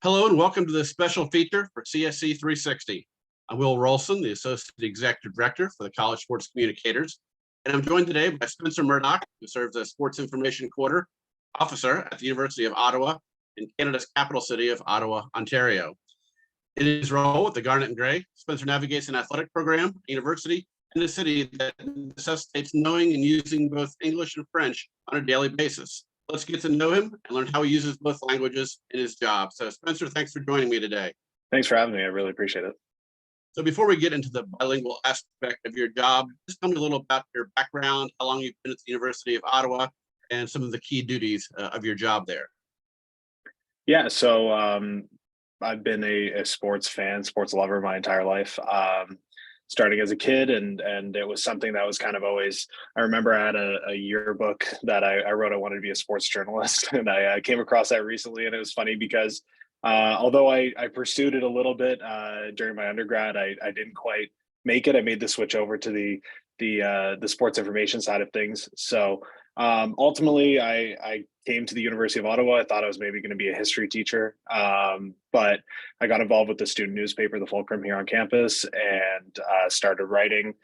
Hello and welcome to this special feature for CSC 360. I'm Will Roleson, the Associate Executive Director for the College Sports Communicators, and I'm joined today by Spencer Murdock, who serves as Sports Information Quarter Officer at the University of Ottawa in Canada's capital city of Ottawa, Ontario. In his role with the Garnet and Grey, Spencer navigates an athletic program at university in a city that necessitates knowing and using both English and French on a daily basis. Let's get to know him and learn how he uses both languages in his job. So Spencer, thanks for joining me today. Thanks for having me. I really appreciate it. So before we get into the bilingual aspect of your job, just tell me a little about your background, how long you've been at the University of Ottawa, and some of the key duties of your job there. Yeah, so I've been a sports fan, sports lover my entire life. Starting as a kid, and it was something that was kind of always. I remember I had a yearbook that I wrote I wanted to be a sports journalist, and I came across that recently, and it was funny because although I pursued it a little bit during my undergrad, I didn't quite make it. I made the switch over to the sports information side of things. So ultimately, I came to the University of Ottawa. I thought I was maybe going to be a history teacher, but I got involved with the student newspaper, the Fulcrum, here on campus, and started writing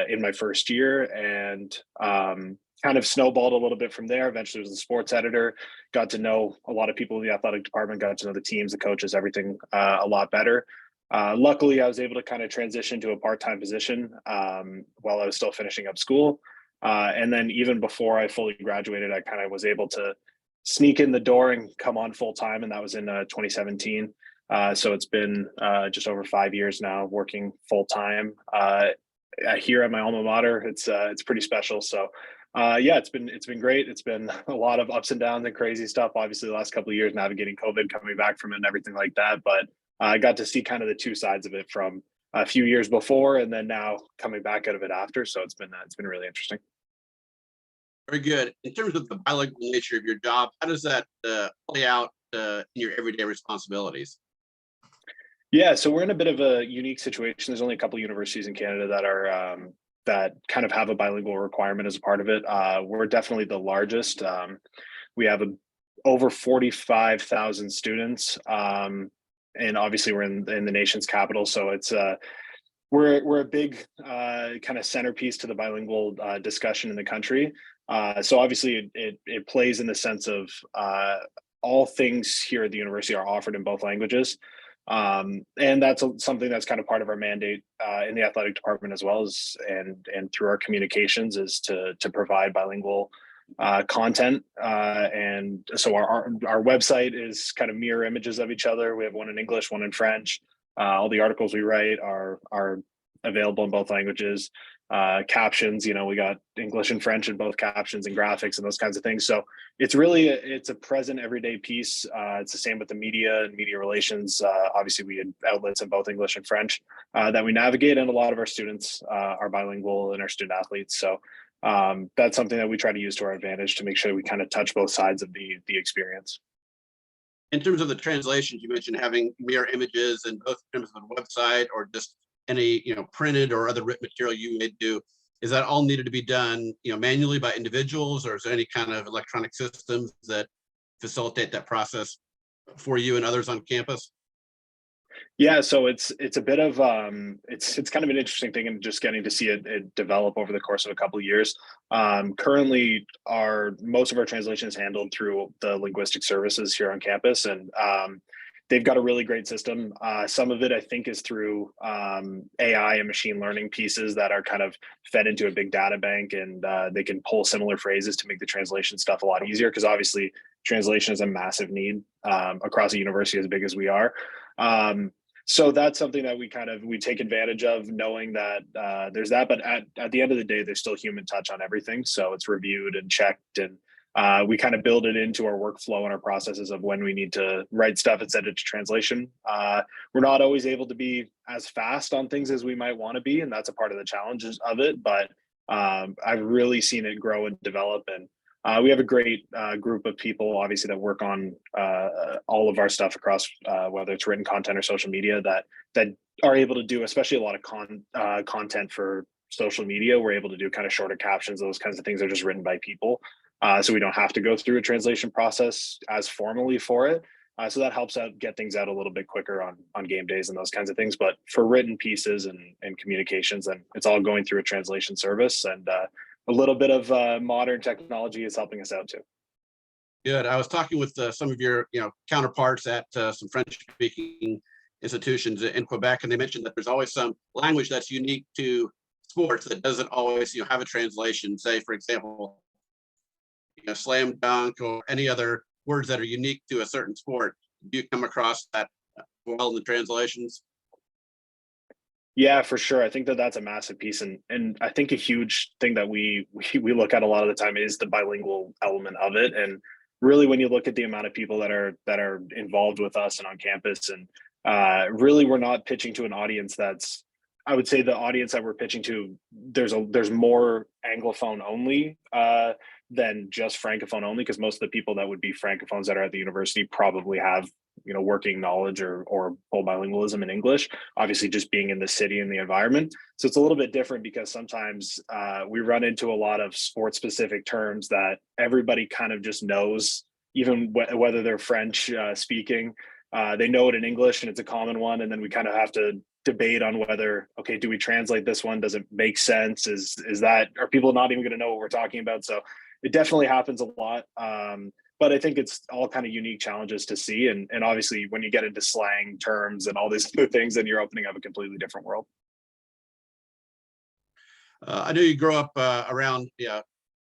in my first year, and kind of snowballed a little bit from there. Eventually, was a sports editor. Got to know a lot of people in the athletic department. Got to know the teams, the coaches, everything a lot better. Luckily, I was able to kind of transition to a part-time position while I was still finishing up school. And then even before I fully graduated, I kind of was able to sneak in the door and come on full time. And that was in 2017. So it's been just over 5 years now working full time here at my alma mater. It's pretty special. So yeah, it's been great. It's been a lot of ups and downs and crazy stuff. Obviously, the last couple of years navigating COVID, coming back from it and everything like that. But I got to see kind of the two sides of it from a few years before, and then now coming back out of it after. So it's been really interesting. Very good. In terms of the bilingual nature of your job, how does that play out in your everyday responsibilities? Yeah, so we're in a bit of a unique situation. There's only a couple of universities in Canada that are that kind of have a bilingual requirement as a part of it. We're definitely the largest. We have over 45,000 students, and obviously we're in the nation's capital, so it's we're a big kind of centerpiece to the bilingual discussion in the country. So obviously it plays in the sense of all things here at the university are offered in both languages. And that's something that's kind of part of our mandate in the athletic department as well as and through our communications is to provide bilingual content. And so our website is kind of mirror images of each other. We have one in English, one in French. All the articles we write are available in both languages. Captions, we got English and French in both captions and graphics and those kinds of things. So it's a present everyday piece. It's the same with the media and media relations. Obviously, we had outlets in both English and French that we navigate, and a lot of our students are bilingual and our student athletes. So that's something that we try to use to our advantage to make sure that we kind of touch both sides of the experience. In terms of the translations, you mentioned having mirror images in both terms of the website or just any printed or other written material you may do. Is that all needed to be done manually by individuals, or is there any kind of electronic systems that facilitate that process for you and others on campus? Yeah, so it's a bit of it's kind of an interesting thing, and just getting to see it develop over the course of a couple of years. Currently, most of our translation is handled through the linguistic services here on campus, and they've got a really great system. Some of it, I think, is through AI and machine learning pieces that are kind of fed into a big data bank, and they can pull similar phrases to make the translation stuff a lot easier, because obviously translation is a massive need across a university as big as we are. So that's something that we take advantage of, knowing that there's that, but at the end of the day, there's still human touch on everything. So it's reviewed and checked, and we kind of build it into our workflow and our processes of when we need to write stuff and send it to translation. We're not always able to be as fast on things as we might want to be, and that's a part of the challenges of it. But I've really seen it grow and develop, and we have a great group of people, obviously, that work on all of our stuff across, whether it's written content or social media, that are able to do, especially a lot of content for social media. We're able to do kind of shorter captions, those kinds of things are just written by people. So we don't have to go through a translation process as formally for it. So that helps out get things out a little bit quicker on game days and those kinds of things. But for written pieces and communications, then it's all going through a translation service, and a little bit of modern technology is helping us out too. Good. I was talking with some of your, counterparts at some French-speaking institutions in Quebec, and they mentioned that there's always some language that's unique to sports that doesn't always, have a translation. Say, for example, slam dunk or any other words that are unique to a certain sport. Do you come across that well in the translations? Yeah, for sure. I think that that's a massive piece, and I think a huge thing that we look at a lot of the time is the bilingual element of it. And really, when you look at the amount of people that are involved with us and on campus, and really, we're not pitching to an audience that's, I would say, the audience that we're pitching to. There's more anglophone only than just francophone only, because most of the people that would be francophones that are at the university probably have working knowledge or full bilingualism in English, obviously just being in the city and the environment. So it's a little bit different, because sometimes we run into a lot of sports specific terms that everybody kind of just knows, even whether they're French speaking. They know it in English and it's a common one, and then we kind of have to debate on whether, okay, do we translate this one? Does it make sense? Is that, are people not even going to know what we're talking about? So it definitely happens a lot. But I think it's all kind of unique challenges to see. And obviously when you get into slang terms and all these other things, then you're opening up a completely different world. I know you grew up around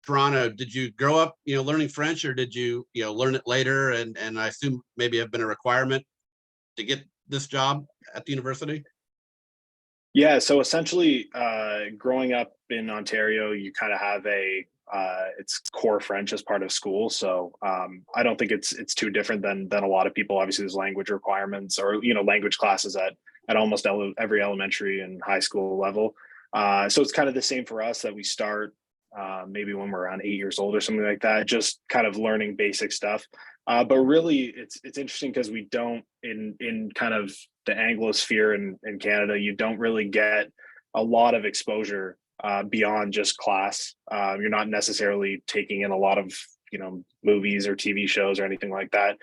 Toronto. Did you grow up, learning French, or did you, learn it later? And I assume maybe have been a requirement to get this job at the university? Yeah, so essentially, growing up in Ontario, you kind of have it's core French as part of school. So I don't think it's too different than a lot of people. Obviously, there's language requirements, or language classes at almost every elementary and high school level. So it's kind of the same for us, that we start maybe when we're around 8 years old or something like that, just kind of learning basic stuff. But really, it's interesting, because we don't, in kind of the Anglosphere in Canada, you don't really get a lot of exposure beyond just class. You're not necessarily taking in a lot of movies or TV shows or anything like that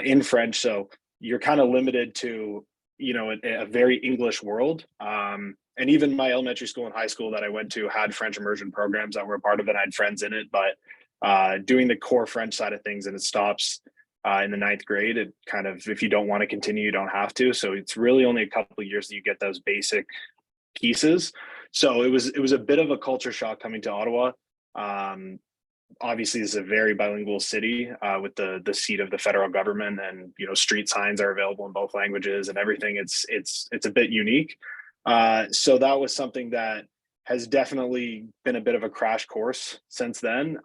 in French. So you're kind of limited to a very English world. And even my elementary school and high school that I went to had French immersion programs that were a part of it. I had friends in it, but doing the core French side of things, and it stops in the ninth grade. It kind of, if you don't want to continue, you don't have to. So it's really only a couple of years that you get those basic pieces. So it was a bit of a culture shock coming to Ottawa. Obviously, it's a very bilingual city with the seat of the federal government, and street signs are available in both languages and everything. It's a bit unique. So that was something that has definitely been a bit of a crash course since then.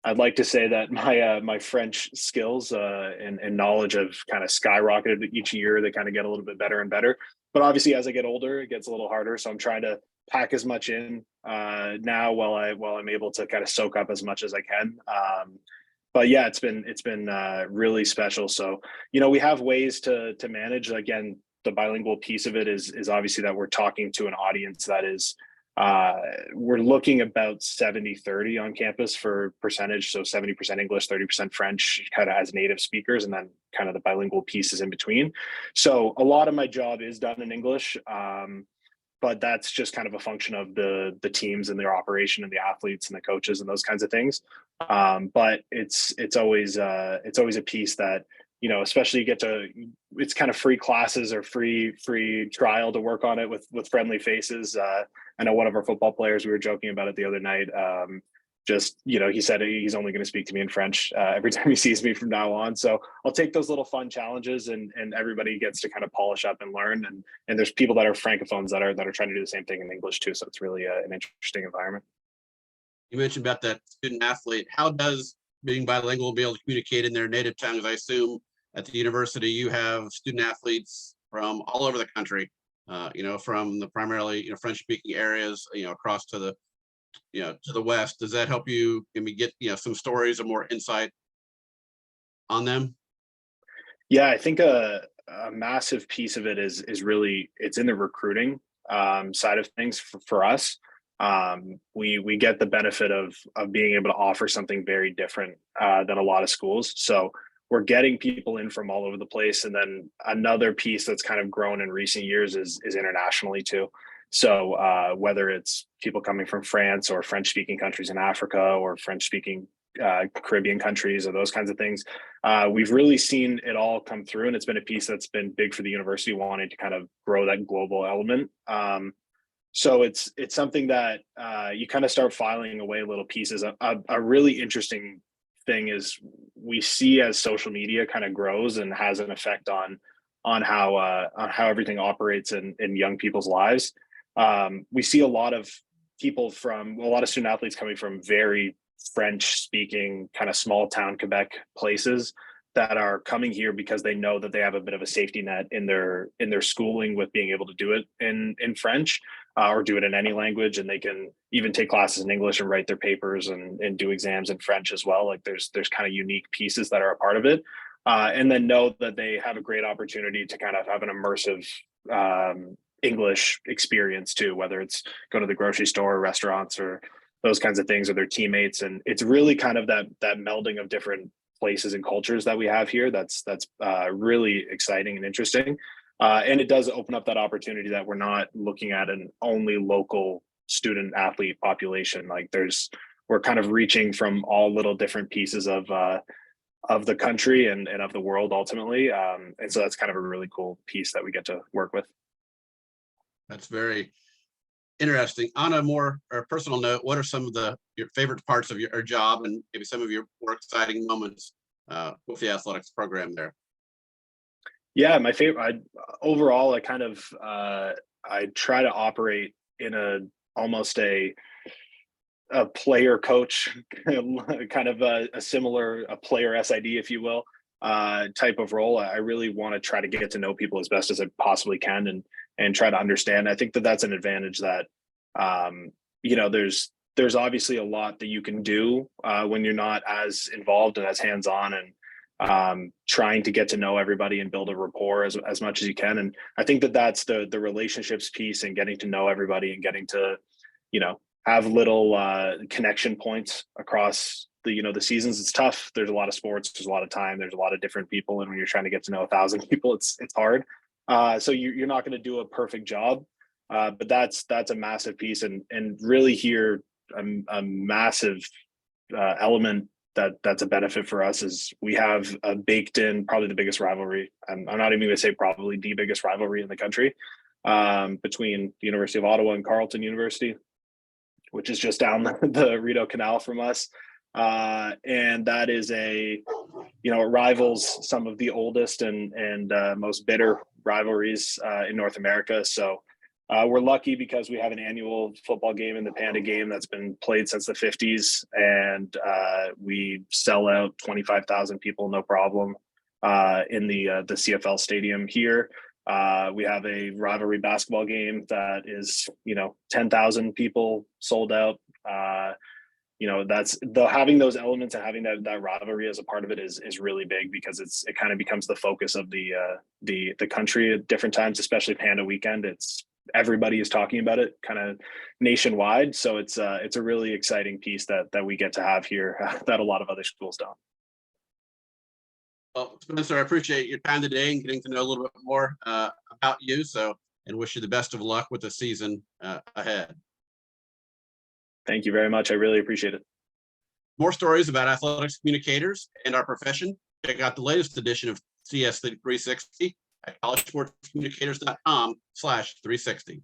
I'd like to say that my French skills and knowledge have kind of skyrocketed each year. They kind of get a little bit better and better. But obviously, as I get older, it gets a little harder. So I'm trying to pack as much in now while I'm able to kind of soak up as much as I can. But yeah, it's been really special. So we have ways to manage. Again, the bilingual piece of it is obviously that we're talking to an audience that is. We're looking about 70-30 on campus for percentage. So 70% English, 30% French, kind of as native speakers, and then kind of the bilingual pieces in between. So a lot of my job is done in English. But that's just kind of a function of the teams and their operation and the athletes and the coaches and those kinds of things. But it's always a piece that, especially you get to, it's kind of free classes or free trial to work on it with friendly faces. I know one of our football players, we were joking about it the other night. He said he's only going to speak to me in French every time he sees me from now on. So I'll take those little fun challenges, and everybody gets to kind of polish up and learn. And there's people that are francophones that are trying to do the same thing in English too. So it's really an interesting environment. You mentioned about that student athlete. How does being bilingual be able to communicate in their native tongues? I assume at the university you have student athletes from all over the country, from the primarily French speaking areas, across to the to the west. Does that help you get some stories or more insight on them? Yeah, I think a massive piece of it is really, it's in the recruiting side of things for us. We get the benefit of being able to offer something very different than a lot of schools. So we're getting people in from all over the place. And then another piece that's kind of grown in recent years is internationally too. So whether it's people coming from France or French speaking countries in Africa or French speaking Caribbean countries or those kinds of things, we've really seen it all come through. And it's been a piece that's been big for the university, wanting to kind of grow that global element. So it's something that you kind of start filing away little pieces. A really interesting thing is we see as social media kind of grows and has an effect on how everything operates in young people's lives. We see a lot of student athletes coming from very French speaking kind of small town Quebec places that are coming here because they know that they have a bit of a safety net in their schooling with being able to do it in French or do it in any language, and they can even take classes in English and write their papers and do exams in French as well. Like there's kind of unique pieces that are a part of it, and then know that they have a great opportunity to kind of have an immersive English experience too, whether it's go to the grocery store or restaurants or those kinds of things, or their teammates. And it's really kind of that melding of different places and cultures that we have here that's really exciting and interesting. And it does open up that opportunity that we're not looking at an only local student athlete population. Like we're kind of reaching from all little different pieces of the country and of the world ultimately. And so that's kind of a really cool piece that we get to work with. That's very interesting. On a more personal note, what are some of your favorite parts of your job and maybe some of your more exciting moments with the athletics program there? Yeah, my favorite. Overall, I kind of I try to operate in almost a player coach, kind of a similar player SID, if you will, type of role. I really want to try to get to know people as best as I possibly can and try to understand. I think that that's an advantage that there's obviously a lot that you can do when you're not as involved and as hands-on and trying to get to know everybody and build a rapport as much as you can. And I think that that's the relationships piece and getting to know everybody and getting to, have little connection points across the seasons. It's tough. There's a lot of sports. There's a lot of time. There's a lot of different people. And when you're trying to get to know 1,000 people, it's hard. So you're not going to do a perfect job. But that's a massive piece. And really here, a massive element that's a benefit for us is we have a baked in, probably the biggest rivalry. I'm not even going to say probably the biggest rivalry in the country between the University of Ottawa and Carleton University, which is just down the Rideau Canal from us. And that is it rivals some of the oldest and most bitter rivalries in North America. So we're lucky because we have an annual football game in the Panda Game that's been played since the 50s, and we sell out 25,000 people, no problem, in the CFL stadium here. We have a rivalry basketball game that is, 10,000 people sold out. That's having those elements and having that rivalry as a part of it is really big because it kind of becomes the focus of the country at different times, especially Panda Weekend. Everybody is talking about it kind of nationwide. So it's a really exciting piece that we get to have here that a lot of other schools don't. Well, Spencer, I appreciate your time today and getting to know a little bit more about you. And wish you the best of luck with the season ahead. Thank you very much. I really appreciate it. More stories about athletics communicators and our profession. Check out the latest edition of CS 360 at collegesportscommunicators.com/360.